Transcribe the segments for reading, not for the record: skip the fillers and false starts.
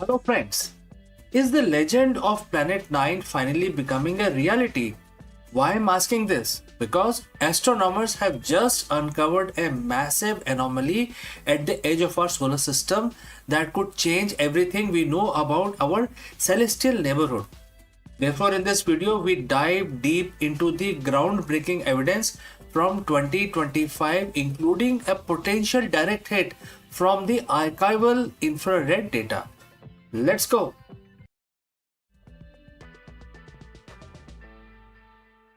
Hello, friends. Is the legend of Planet 9 finally becoming a reality? Why I'm asking this? Because astronomers have just uncovered a massive anomaly at the edge of our solar system that could change everything we know about our celestial neighborhood. Therefore, in this video, we dive deep into the groundbreaking evidence from 2025, including a potential direct hit from the archival infrared data. Let's go!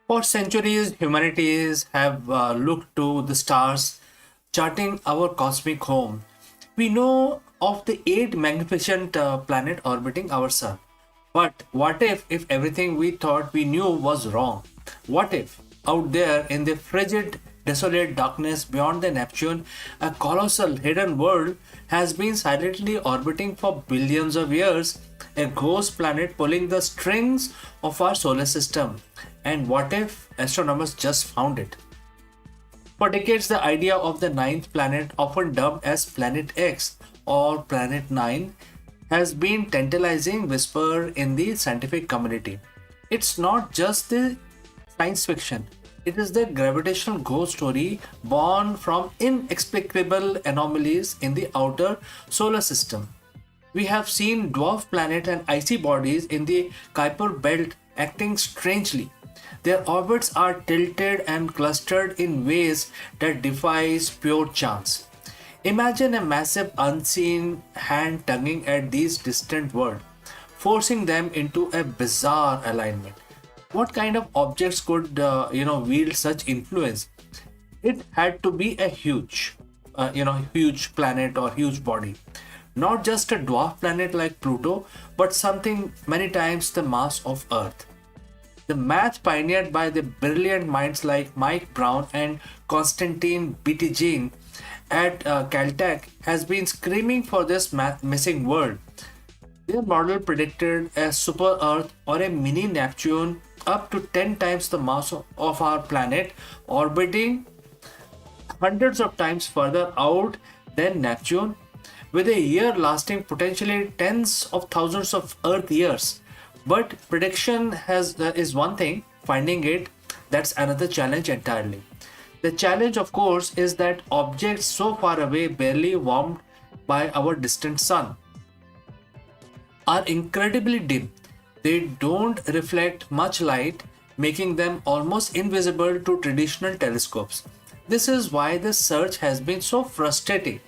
For centuries, humanities have looked to the stars, charting our cosmic home. We know of the eight magnificent planets orbiting our sun. But what if everything we thought we knew was wrong? What if out there in the frigid, desolate darkness beyond the Neptune, a colossal hidden world has been silently orbiting for billions of years, a ghost planet pulling the strings of our solar system? And what if astronomers just found it? For decades, the idea of the ninth planet, often dubbed as Planet X or Planet 9, has been tantalizing whisper in the scientific community. It's not just the science fiction. It is the gravitational ghost story born from inexplicable anomalies in the outer solar system. We have seen dwarf planets and icy bodies in the Kuiper belt acting strangely. Their orbits are tilted and clustered in ways that defies pure chance. Imagine a massive unseen hand tugging at these distant worlds, forcing them into a bizarre alignment. What kind of objects could wield such influence? It had to be a huge planet or huge body, not just a dwarf planet like Pluto, but something many times the mass of Earth. The math pioneered by the brilliant minds like Mike Brown and Konstantin Batygin at Caltech has been screaming for this missing world. Their model predicted a super Earth or a mini Neptune up to 10 times the mass of our planet, orbiting hundreds of times further out than Neptune, with a year lasting potentially tens of thousands of Earth years. But prediction is one thing, finding it, that's another challenge entirely. The challenge, of course, is that objects so far away, barely warmed by our distant sun, are incredibly dim. They don't reflect much light, making them almost invisible to traditional telescopes. This is why the search has been so frustrating.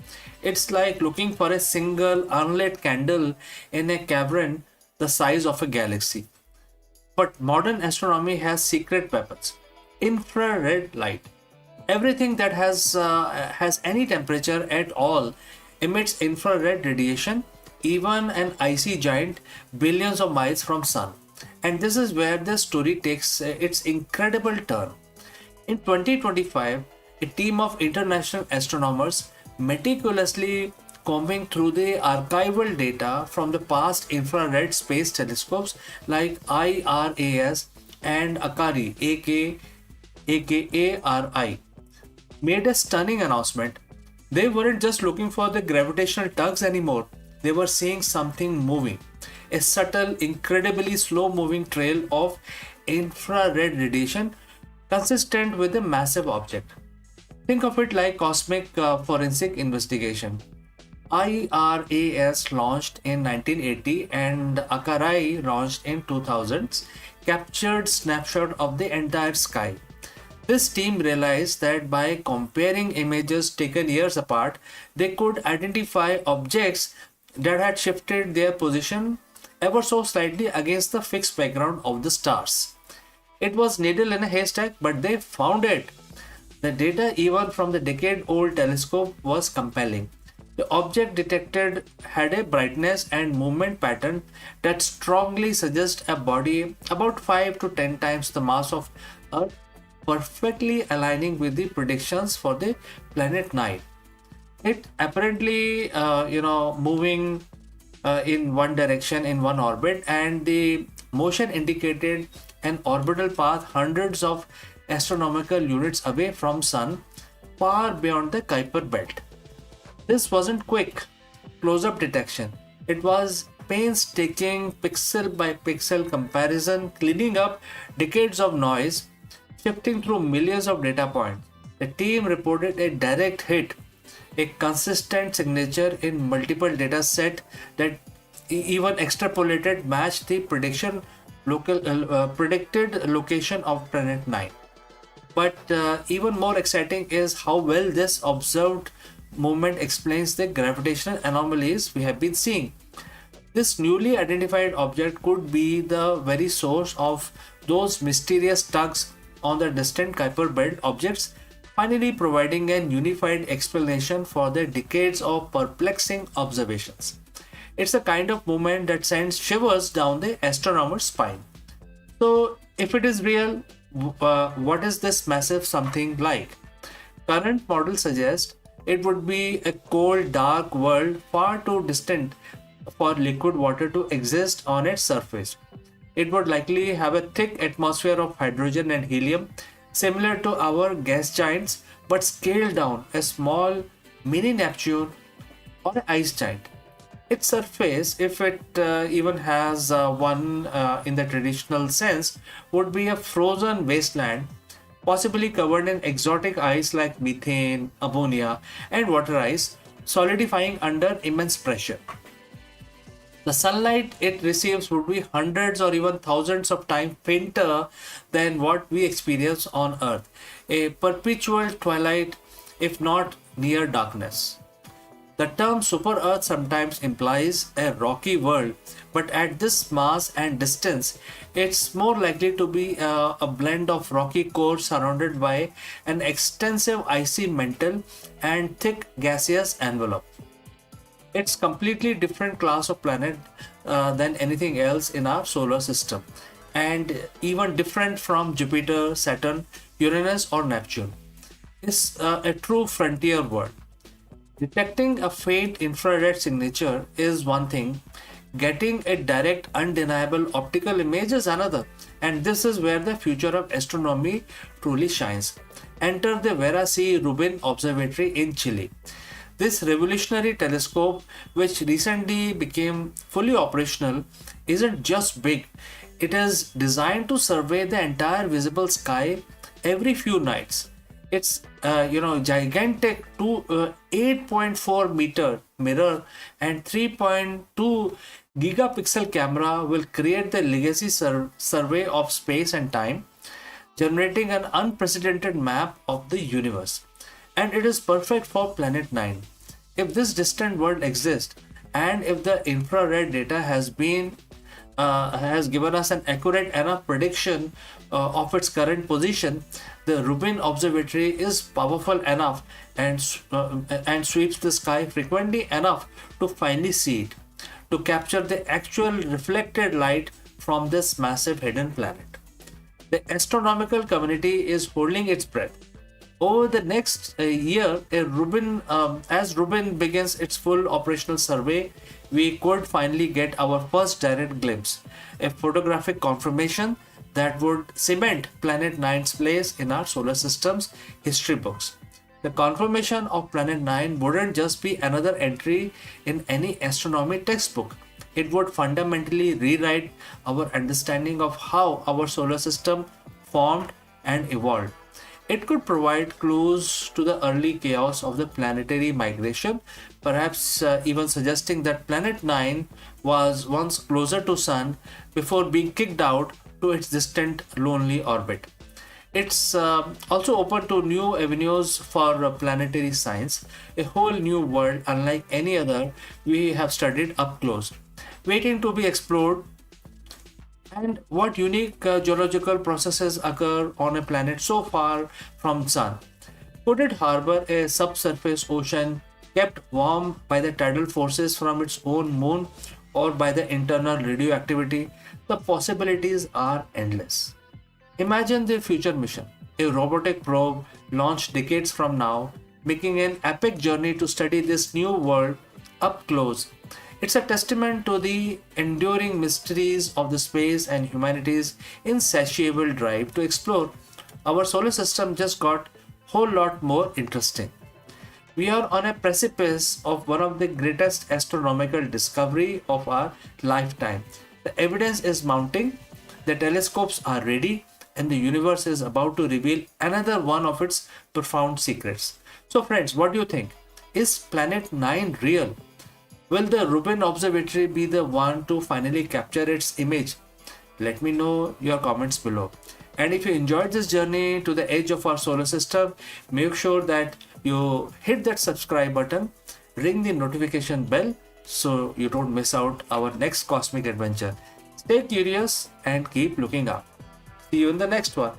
It's like looking for a single unlit candle in a cavern the size of a galaxy. But modern astronomy has secret weapons. Infrared light. Everything that has any temperature at all emits infrared radiation, even an icy giant billions of miles from sun. And this is where the story takes its incredible turn. In 2025, a team of international astronomers meticulously combing through the archival data from the past infrared space telescopes like IRAS and Akari, aka made a stunning announcement. They weren't just looking for the gravitational tugs anymore, they were seeing something moving. A subtle, incredibly slow moving trail of infrared radiation consistent with a massive object. Think of it like cosmic forensic investigation. IRAS launched in 1980 and Akarai launched in 2000s, captured snapshot of the entire sky. This team realized that by comparing images taken years apart, they could identify objects that had shifted their position ever so slightly against the fixed background of the stars. It was needle in a haystack, but they found it. The data, even from the decade-old telescope, was compelling. The object detected had a brightness and movement pattern that strongly suggests a body about 5 to 10 times the mass of Earth, perfectly aligning with the predictions for the planet 9. It apparently, moving in one direction in one orbit, and the motion indicated an orbital path hundreds of astronomical units away from Sun, far beyond the Kuiper belt. This wasn't quick close-up detection. It was painstaking pixel by pixel comparison, cleaning up decades of noise, shifting through millions of data points. The team reported a direct hit, a consistent signature in multiple data set that even extrapolated matched the predicted location of planet 9. But even more exciting is how well this observed movement explains the gravitational anomalies we have been seeing. This newly identified object could be the very source of those mysterious tugs on the distant Kuiper belt objects, finally providing an unified explanation for the decades of perplexing observations. It's a kind of movement that sends shivers down the astronomer's spine. So, if it is real, what is this massive something like? Current models suggest it would be a cold, dark world far too distant for liquid water to exist on its surface. It would likely have a thick atmosphere of hydrogen and helium, similar to our gas giants, but scaled down, a small mini Neptune or an ice giant. Its surface, if it even has one in the traditional sense, would be a frozen wasteland, possibly covered in exotic ice like methane, ammonia, and water ice, solidifying under immense pressure. The sunlight it receives would be hundreds or even thousands of times fainter than what we experience on Earth, a perpetual twilight, if not near darkness. The term super Earth sometimes implies a rocky world, but at this mass and distance, it's more likely to be a blend of rocky cores surrounded by an extensive icy mantle and thick gaseous envelope. It's completely different class of planet than anything else in our solar system, and even different from Jupiter, Saturn, Uranus, or Neptune. It's a true frontier world. Detecting a faint infrared signature is one thing, getting a direct, undeniable optical image is another, and this is where the future of astronomy truly shines. Enter the Vera C. Rubin Observatory in Chile. This revolutionary telescope, which recently became fully operational, isn't just big, it is designed to survey the entire visible sky every few nights. It's gigantic 8.4 meter mirror and 3.2 gigapixel camera will create the legacy survey of space and time, generating an unprecedented map of the universe. And it is perfect for Planet 9. If this distant world exists, and if the infrared data has given us an accurate enough prediction of its current position, the Rubin Observatory is powerful enough and sweeps the sky frequently enough to finally see it, to capture the actual reflected light from this massive hidden planet. The astronomical community is holding its breath. Over the next year, as Rubin begins its full operational survey, we could finally get our first direct glimpse, a photographic confirmation that would cement Planet 9's place in our solar system's history books. The confirmation of Planet 9 wouldn't just be another entry in any astronomy textbook. It would fundamentally rewrite our understanding of how our solar system formed and evolved. It could provide clues to the early chaos of the planetary migration, perhaps even suggesting that Planet 9 was once closer to Sun before being kicked out to its distant lonely orbit. It's also open to new avenues for planetary science, a whole new world unlike any other we have studied up close, waiting to be explored. And what unique geological processes occur on a planet so far from Sun? Could it harbor a subsurface ocean kept warm by the tidal forces from its own moon or by the internal radioactivity? The possibilities are endless. Imagine the future mission, a robotic probe launched decades from now, making an epic journey to study this new world up close. It's a testament to the enduring mysteries of the space and humanity's insatiable drive to explore. Our solar system just got a whole lot more interesting. We are on a precipice of one of the greatest astronomical discovery of our lifetime. The evidence is mounting, the telescopes are ready, and the universe is about to reveal another one of its profound secrets. So friends, what do you think? Is Planet 9 real? Will the Rubin Observatory be the one to finally capture its image? Let me know your comments below. And if you enjoyed this journey to the edge of our solar system, make sure that you hit that subscribe button, ring the notification bell so you don't miss out our next cosmic adventure. Stay curious and keep looking up. See you in the next one.